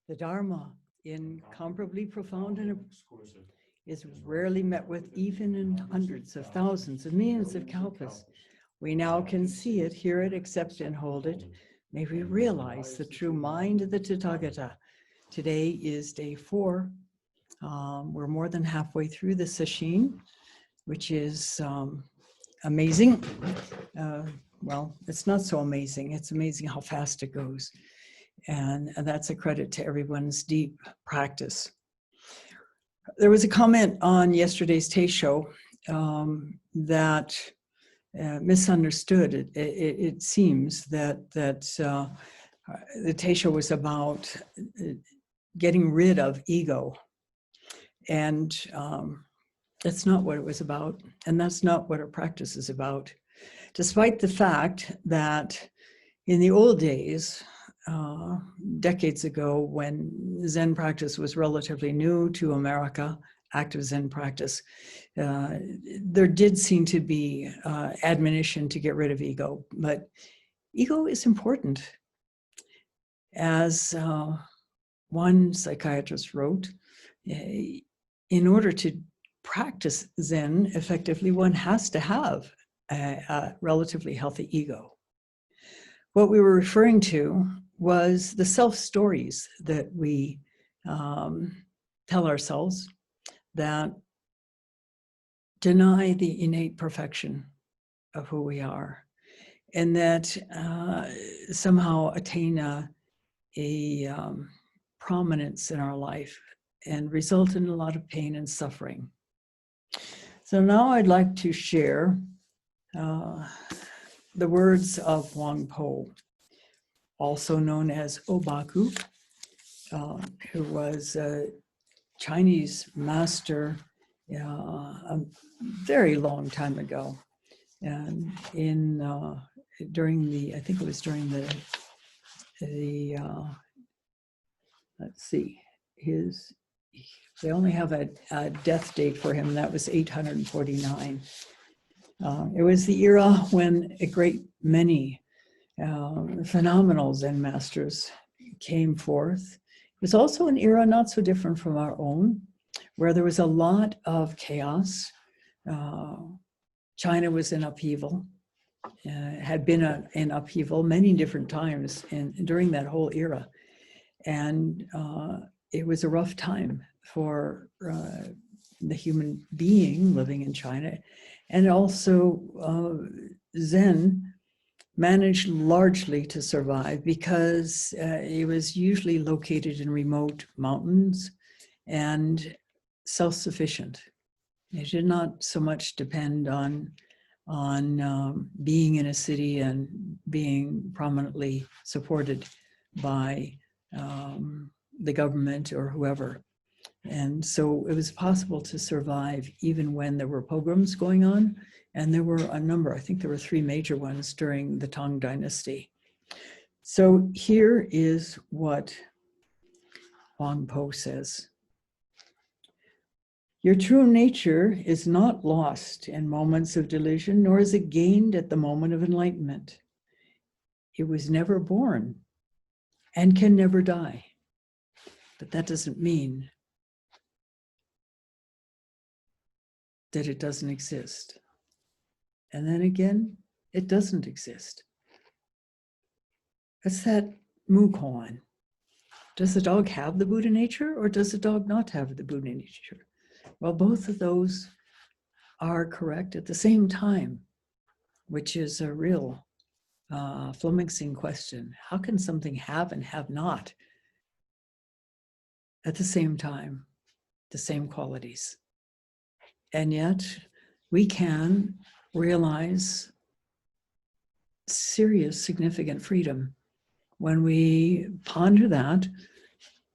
The Dharma, incomparably profound and is rarely met with even in hundreds of thousands of millions of kalpas. We now can see it, hear it, accept and hold it. May we realize the true mind of the Tathagata. Today is day 4. We're more than halfway through the sesshin, which is amazing. Well, it's not so amazing. It's amazing how fast it goes. And that's a credit to everyone's deep practice. There was a comment on yesterday's teisho that misunderstood. It seems that the teisho was about getting rid of ego. And that's not what it was about. And that's not what our practice is about. Despite the fact that in the old days, decades ago, when Zen practice was relatively new to America, active Zen practice, there did seem to be admonition to get rid of ego, but ego is important. As one psychiatrist wrote, in order to practice Zen effectively, one has to have a relatively healthy ego. What we were referring to was the self-stories that we tell ourselves that deny the innate perfection of who we are, and that somehow attain a prominence in our life and result in a lot of pain and suffering. So now I'd like to share the words of Wang Po, also known as Obaku, who was a Chinese master a very long time ago. And during the, I think it was during the let's see, they only have a death date for him, and that was 849. It was the era when a great many phenomenal Zen masters came forth. It was also an era not so different from our own, where there was a lot of chaos. China was in upheaval, had been in upheaval many different times during that whole era. And it was a rough time for the human being living in China. And also Zen managed largely to survive because it was usually located in remote mountains and self-sufficient. It did not so much depend on being in a city and being prominently supported by the government or whoever. And so it was possible to survive even when there were pogroms going on. And there were a number, I think there were 3 major ones during the Tang Dynasty. So here is what Wang Po says. Your true nature is not lost in moments of delusion, nor is it gained at the moment of enlightenment. It was never born and can never die. But that doesn't mean that it doesn't exist. And then again, it doesn't exist. It's that mukoan. Does the dog have the Buddha nature, or does the dog not have the Buddha nature? Well, both of those are correct at the same time, which is a real flummoxing question. How can something have and have not at the same time, the same qualities? And yet we can realize serious, significant freedom when we ponder that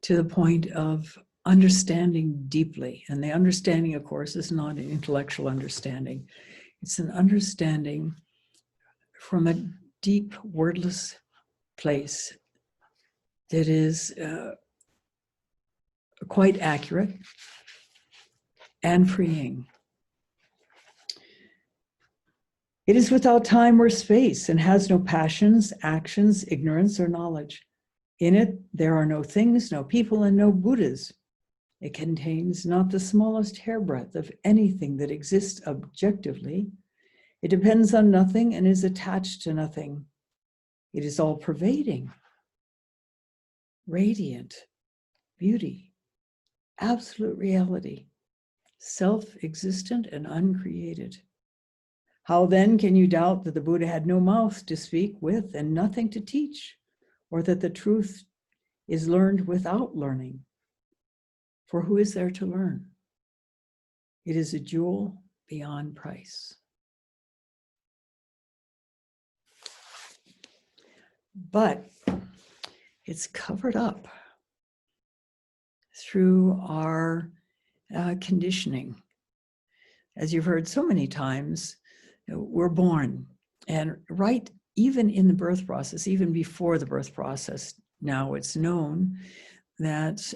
to the point of understanding deeply. And the understanding, of course, is not an intellectual understanding. It's an understanding from a deep, wordless place that is quite accurate and freeing. It is without time or space and has no passions, actions, ignorance, or knowledge. In it, there are no things, no people, and no Buddhas. It contains not the smallest hairbreadth of anything that exists objectively. It depends on nothing and is attached to nothing. It is all pervading, radiant, beauty, absolute reality, self-existent and uncreated. How then can you doubt that the Buddha had no mouth to speak with and nothing to teach, or that the truth is learned without learning? For who is there to learn? It is a jewel beyond price. But it's covered up through our conditioning. As you've heard so many times, we're born, and right even in the birth process, even before the birth process, now it's known that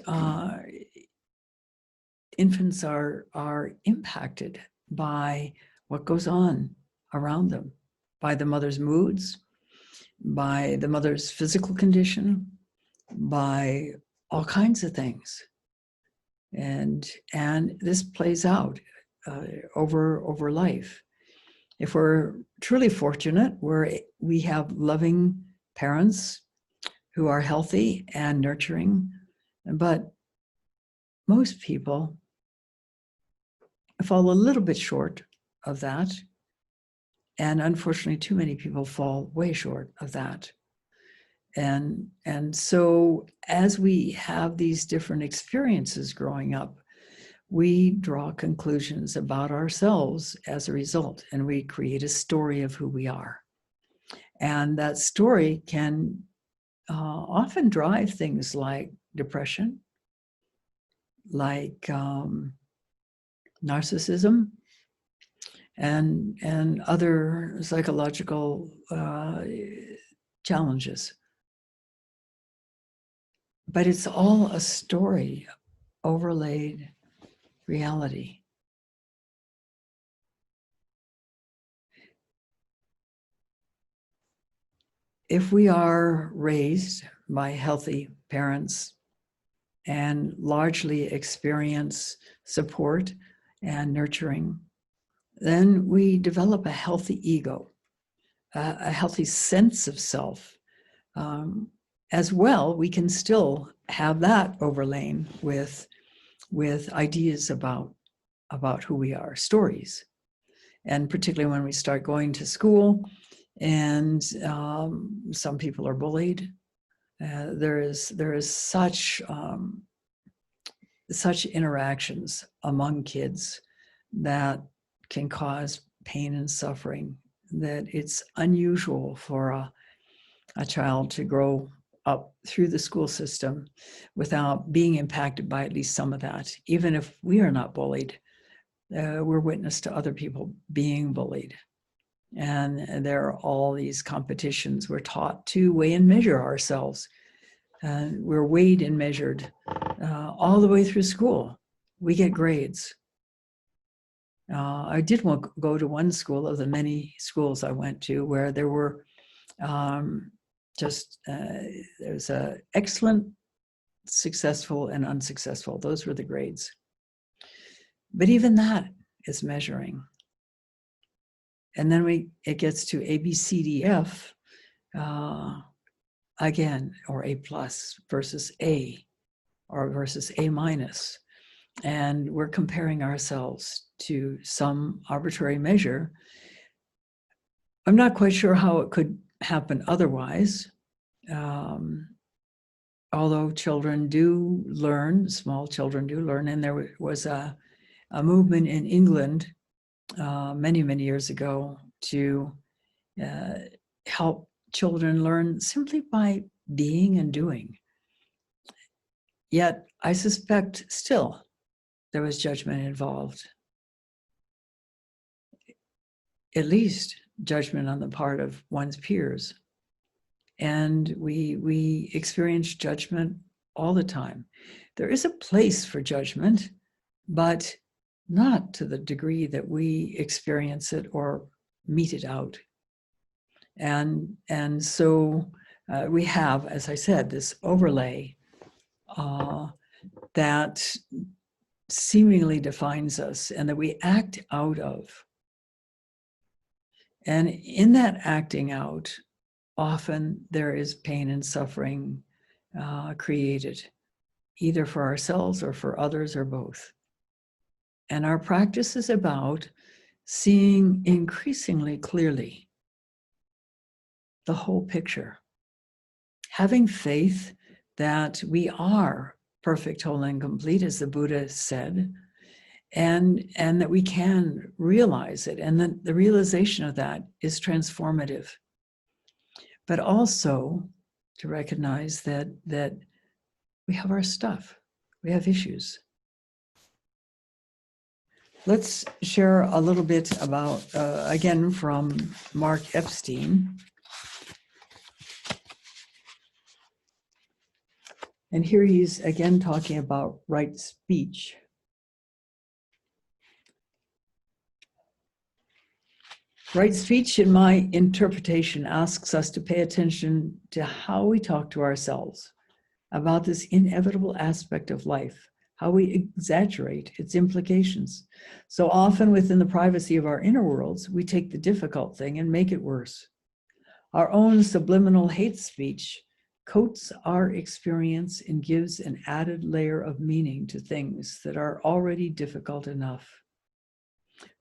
infants are impacted by what goes on around them, by the mother's moods, by the mother's physical condition, by all kinds of things. And this plays out over life. If we're truly fortunate, we have loving parents who are healthy and nurturing, but most people fall a little bit short of that. And unfortunately, too many people fall way short of that. And so as we have these different experiences growing up, we draw conclusions about ourselves as a result, and we create a story of who we are. And that story can often drive things like depression, like narcissism, and other psychological challenges. But it's all a story overlaid reality. If we are raised by healthy parents and largely experience support and nurturing, then we develop a healthy ego, a healthy sense of self. As well, we can still have that overlain with ideas about who we are, stories. And particularly when we start going to school and some people are bullied, there is such interactions among kids that can cause pain and suffering, that it's unusual for a child to grow up through the school system without being impacted by at least some of that. Even if we are not bullied, we're witness to other people being bullied. And there are all these competitions. We're taught to weigh and measure ourselves. And we're weighed and measured all the way through school. We get grades. I did go to one school of the many schools I went to where there were there's a excellent, successful, and unsuccessful. Those were the grades. But even that is measuring. And then it gets to A, B, C, D, F again, or A plus versus A, or versus A minus. And we're comparing ourselves to some arbitrary measure. I'm not quite sure how it could happen otherwise. Although children do learn, small children do learn, and there was a movement in England many, many years ago to help children learn simply by being and doing. Yet I suspect still there was judgment involved. At least judgment on the part of one's peers. And we experience judgment all the time. There is a place for judgment, but not to the degree that we experience it or mete it out. And so we have, as I said, this overlay that seemingly defines us and that we act out of. And in that acting out, often there is pain and suffering created, either for ourselves or for others or both. And our practice is about seeing increasingly clearly the whole picture, having faith that we are perfect, whole, and complete, as the Buddha said, and that we can realize it, and that the realization of that is transformative. But also to recognize that we have our stuff, we have issues. Let's share a little bit about, again, from Mark Epstein. And here he's again talking about right speech. Right speech, in my interpretation, asks us to pay attention to how we talk to ourselves about this inevitable aspect of life, how we exaggerate its implications. So often within the privacy of our inner worlds, we take the difficult thing and make it worse. Our own subliminal hate speech coats our experience and gives an added layer of meaning to things that are already difficult enough.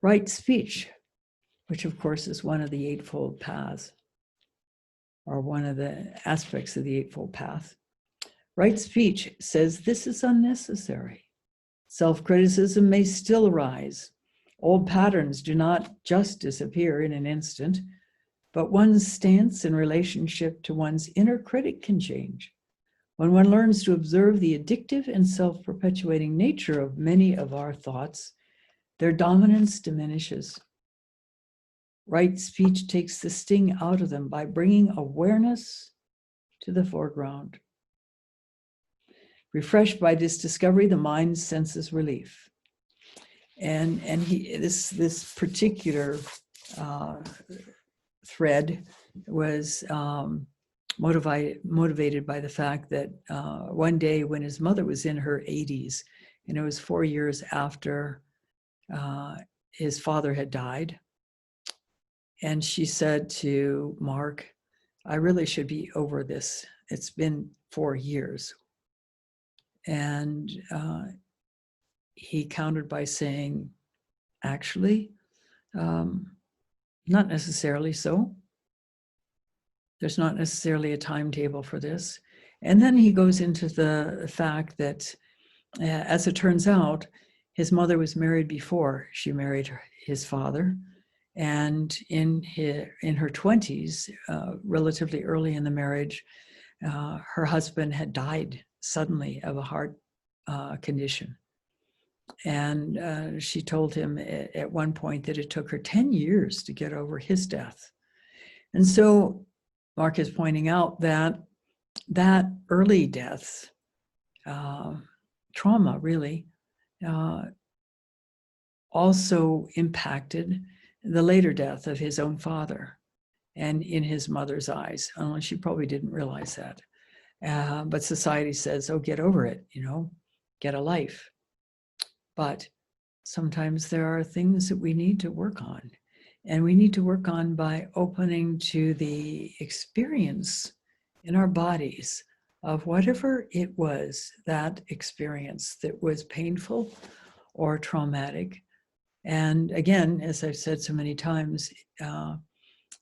Right speech, which of course is one of the Eightfold Paths, or one of the aspects of the Eightfold Path. Right speech says this is unnecessary. Self-criticism may still arise. Old patterns do not just disappear in an instant, but one's stance in relationship to one's inner critic can change. When one learns to observe the addictive and self-perpetuating nature of many of our thoughts, their dominance diminishes. Right speech takes the sting out of them by bringing awareness to the foreground. Refreshed by this discovery, the mind senses relief. And this particular thread was motivated by the fact that one day when his mother was in her 80s, and it was 4 years after his father had died, and she said to Mark, I really should be over this. It's been 4 years. And he countered by saying, actually, not necessarily so. There's not necessarily a timetable for this. And then he goes into the fact that, as it turns out, his mother was married before she married his father. And in her 20s, relatively early in the marriage, her husband had died suddenly of a heart condition. And she told him at one point that it took her 10 years to get over his death. And so Mark is pointing out that early death, trauma really, also impacted the later death of his own father and in his mother's eyes, only she probably didn't realize that. But society says, oh, get over it, get a life. But sometimes there are things that we need to work on. And we need to work on by opening to the experience in our bodies of whatever it was, that experience that was painful or traumatic. And again, as I've said so many times,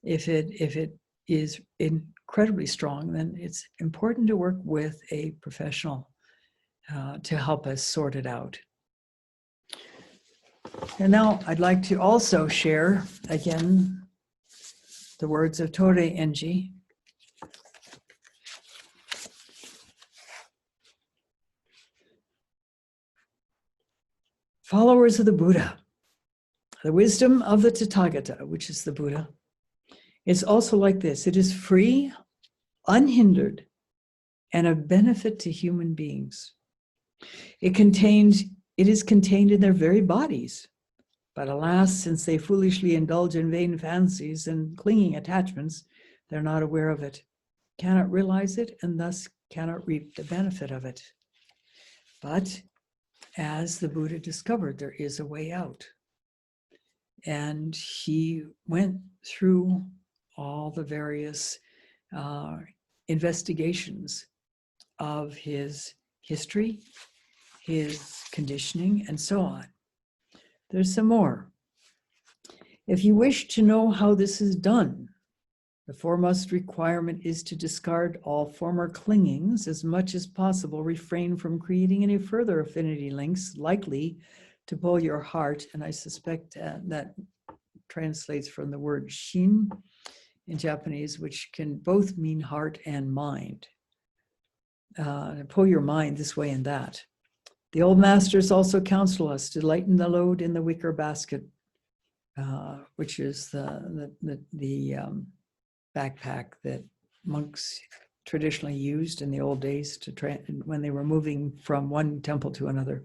if it is incredibly strong, then it's important to work with a professional to help us sort it out. And now I'd like to also share, again, the words of Torei Enji. Followers of the Buddha, the wisdom of the Tathagata, which is the Buddha, is also like this. It is free, unhindered, and of benefit to human beings. It is contained in their very bodies. But alas, since they foolishly indulge in vain fancies and clinging attachments, they're not aware of it. cannot realize it, and thus cannot reap the benefit of it. But as the Buddha discovered, there is a way out. And he went through all the various investigations of his history, his conditioning, and so on. There's some more. If you wish to know how this is done, the foremost requirement is to discard all former clingings, as much as possible, refrain from creating any further affinity links likely to pull your heart, and I suspect that translates from the word shin in Japanese, which can both mean heart and mind. Pull your mind this way and that. The old masters also counsel us to lighten the load in the wicker basket, which is the backpack that monks traditionally used in the old days when they were moving from one temple to another.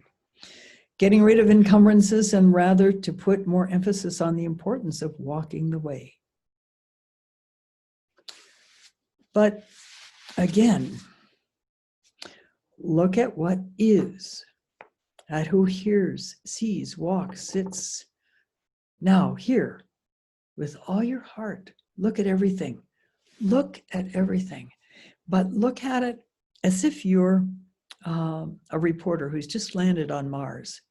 Getting rid of encumbrances, and rather to put more emphasis on the importance of walking the way. But again, look at what is, at who hears, sees, walks, sits. Now here, with all your heart, look at everything. Look at everything, but look at it as if you're a reporter who's just landed on Mars,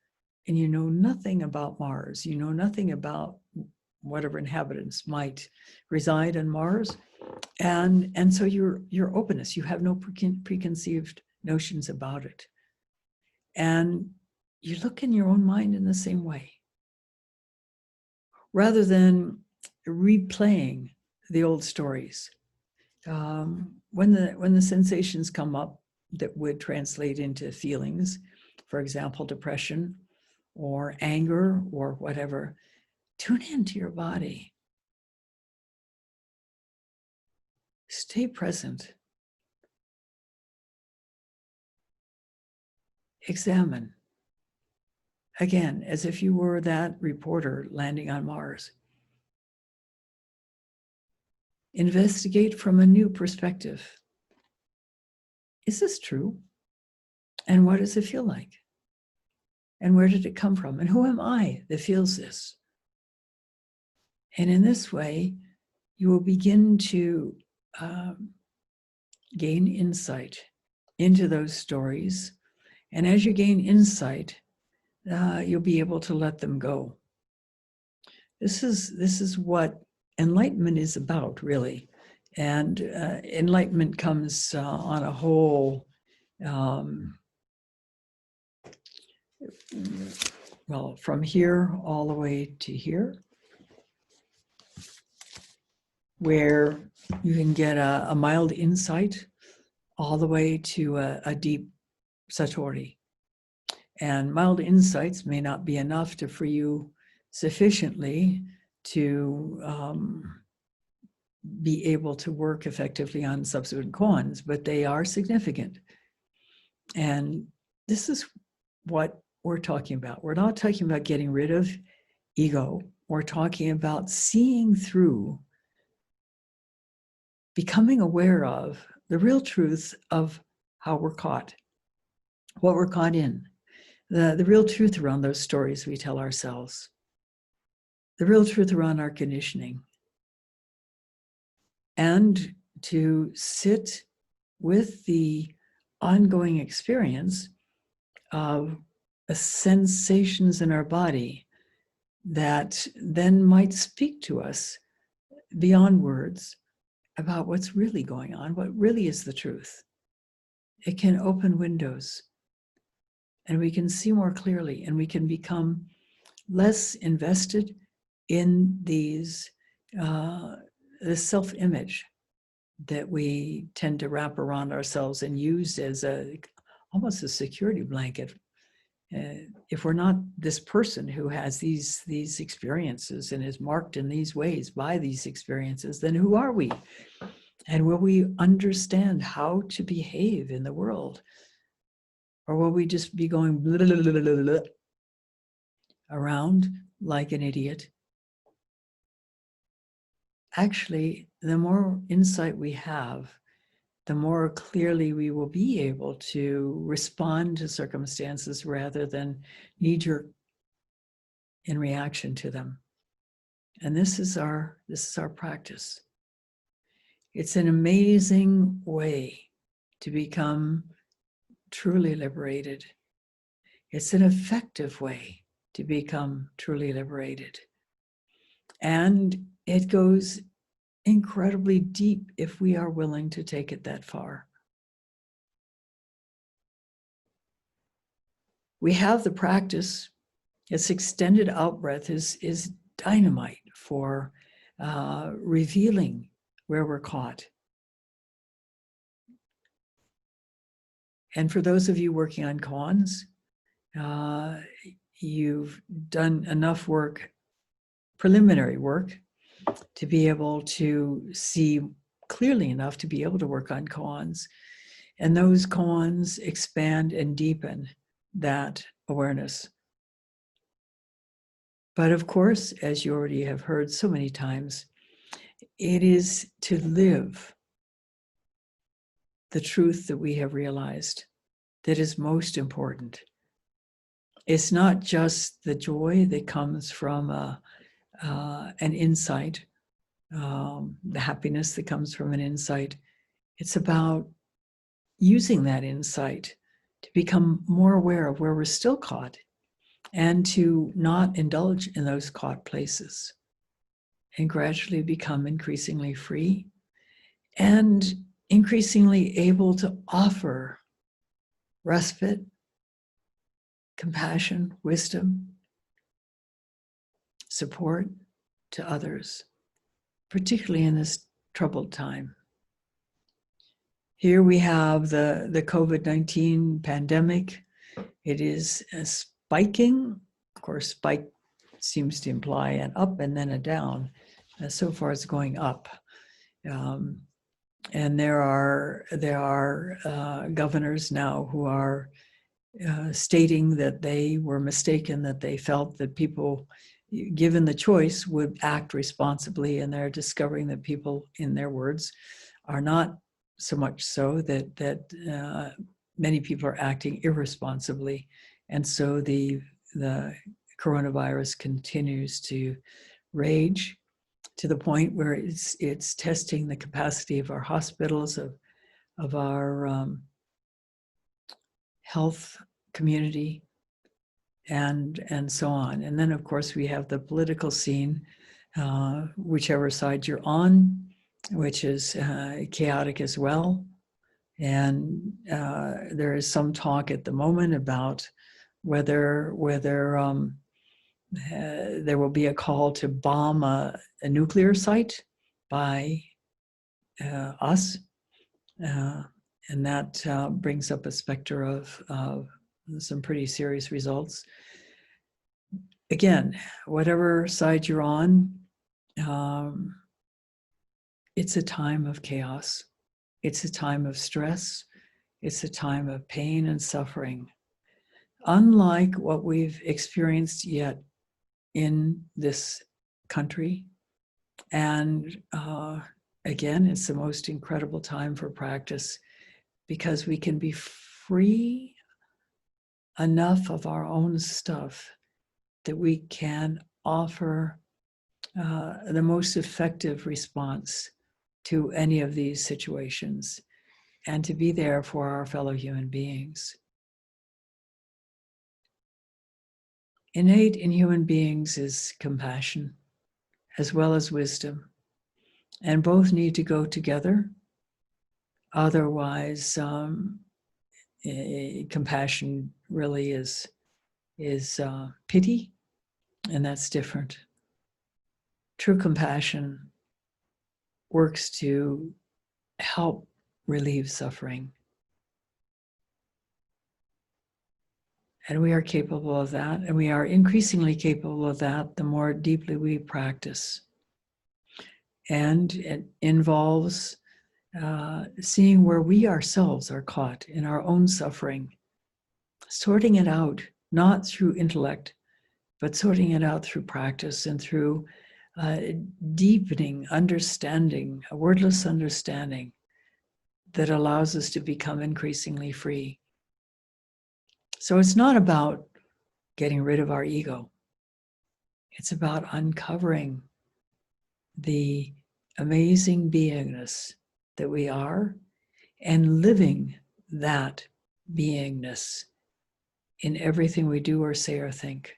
and you know nothing about Mars. You know nothing about whatever inhabitants might reside on Mars, and so your openness, you have no preconceived notions about it, and you look in your own mind in the same way, rather than replaying the old stories. When the sensations come up that would translate into feelings, for example, depression or anger or whatever, tune into your body. Stay present. Examine. Again, as if you were that reporter landing on Mars. Investigate from a new perspective. Is this true? And what does it feel like? And where did it come from? And who am I that feels this? And in this way, you will begin to gain insight into those stories. And as you gain insight, you'll be able to let them go. This is what enlightenment is about, really. And enlightenment comes on a whole, well, from here all the way to here, where you can get a mild insight all the way to a deep satori. And mild insights may not be enough to free you sufficiently to be able to work effectively on subsequent koans, but they are significant. And this is what we're talking about. We're not talking about getting rid of ego. We're talking about seeing through, becoming aware of the real truth of how we're caught, what we're caught in, the real truth around those stories we tell ourselves, the real truth around our conditioning, and to sit with the ongoing experience of sensations in our body that then might speak to us beyond words about what's really going on, what really is the truth. It can open windows, and we can see more clearly, and we can become less invested in these the self-image that we tend to wrap around ourselves and use as almost a security blanket. If we're not this person who has these experiences and is marked in these ways by these experiences, then who are we? And will we understand how to behave in the world? Or will we just be going blah, blah, blah, blah, blah, around like an idiot? Actually, the more insight we have, the more clearly we will be able to respond to circumstances rather than knee-jerk in reaction to them. And this is our practice. It's an amazing way to become truly liberated. It's an effective way to become truly liberated. And it goes incredibly deep if we are willing to take it that far. We have the practice. Its extended out-breath is dynamite for revealing where we're caught. And for those of you working on koans, you've done enough work, preliminary work, to be able to see clearly enough to be able to work on koans. And those koans expand and deepen that awareness. But of course, as you already have heard so many times, it is to live the truth that we have realized that is most important. It's not just the joy that comes from an insight, the happiness that comes from an insight. It's about using that insight to become more aware of where we're still caught and to not indulge in those caught places and gradually become increasingly free and increasingly able to offer respite, compassion, wisdom, support to others, particularly in this troubled time. Here we have the COVID-19 pandemic. It is spiking. Of course, spike seems to imply an up and then a down. So far it's going up. And there are governors now who are stating that they were mistaken, that they felt that people, given the choice, would act responsibly, and they're discovering that people, in their words, are not so much so, that many people are acting irresponsibly. And so the coronavirus continues to rage to the point where it's testing the capacity of our hospitals, of our health community, and so on. And then, of course, we have the political scene, whichever side you're on, which is chaotic as well. And there is some talk at the moment about whether there will be a call to bomb a nuclear site by us. And that brings up a specter of some pretty serious results. Again, whatever side you're on, it's a time of chaos. It's a time of stress. It's a time of pain and suffering. Unlike what we've experienced yet in this country. And again, it's the most incredible time for practice, because we can be free enough of our own stuff that we can offer the most effective response to any of these situations, and to be there for our fellow human beings. Innate in human beings is compassion as well as wisdom, and both need to go together. Otherwise, compassion really is pity, and that's different. True compassion works to help relieve suffering. And we are capable of that, and we are increasingly capable of that the more deeply we practice. And it involves seeing where we ourselves are caught in our own suffering, sorting it out, not through intellect, but sorting it out through practice and through deepening understanding, a wordless understanding that allows us to become increasingly free. So it's not about getting rid of our ego. It's about uncovering the amazing beingness that we are and living that beingness in everything we do or say or think.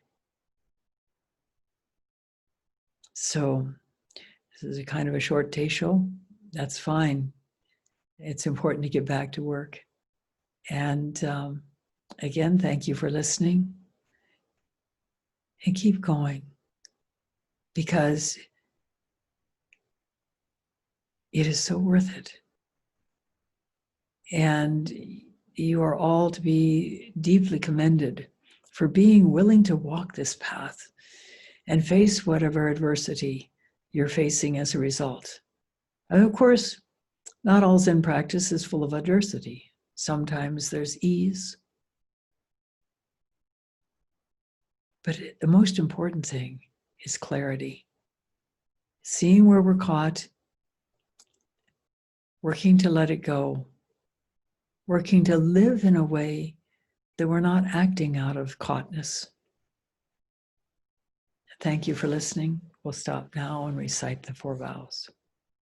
So this is a kind of a short teisho. That's fine. It's important to get back to work. And again, thank you for listening. And keep going, because it is so worth it. And you are all to be deeply commended for being willing to walk this path and face whatever adversity you're facing as a result. And of course, not all Zen practice is full of adversity. Sometimes there's ease. But the most important thing is clarity. Seeing where we're caught, working to let it go, working to live in a way that we're not acting out of caughtness. Thank you for listening. We'll stop now and recite the 4 vows.